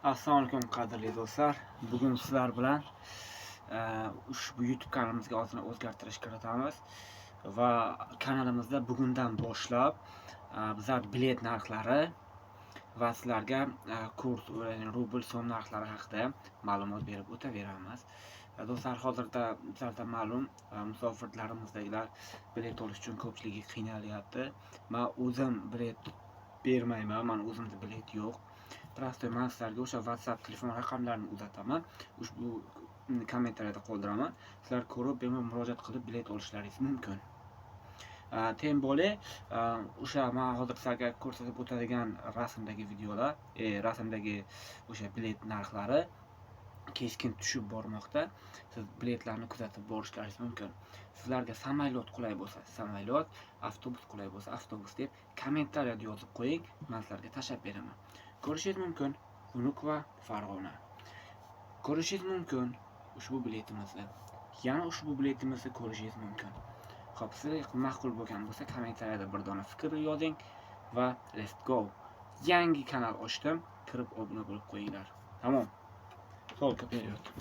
Assalomu alaykum qadrli do'stlar. Bugun sizlar bilan ushbu YouTube kanalimizga ozgina o'zgartirish kiritamiz va kanalimizda bugundan boshlab bizlar bilet narxlari va sizlarga kurs, rubl so'm narxlari haqida ma'lumot berib o'taveramiz. Do'stlar, hozirda bizlarda ma'lum musofirlarimizdagilar bilet olish uchun ko'pchiligi qiynalyapti. Men o'zim bilet bermayman, men o'zimda bilet yo'q. Prostoy men sizlarga o'sha WhatsApp telefon raqamlarini uzataman. Ushbu kommentariyada qoldiraman. Sizlar ko'rib, bemalol murojaat qilib bilet olishlaringiz mumkin. Tem bo'le o'sha men hozir sizlarga ko'rsatib o'tadigan rasmdagi videolar, rasmdagi o'sha bilet narxlari keskin tushib bormoqda. Siz biletlarni kuzatib borishlaringiz mumkin. Sizlarga samolyot qulay bo'lsa, samolyot, avtobus qulay bo'lsa, avtobus deb kommentariyada yozib qo'ying. Men sizlarga tashab beraman. Ko'rishingiz mumkin Unuk va Farg'ona. Ko'rishingiz mumkin ushbu biletimizni. Yana ushbu biletimizni ko'rishingiz mumkin. Xo'p, sizlarga ma'qul bo'lgan bo'lsa kommentariyada bir dona fikr yozing va let's go. Yangi kanal ochdim, kirib obuna bo'lib qo'yinglar. Tamom. Sol kapiyot.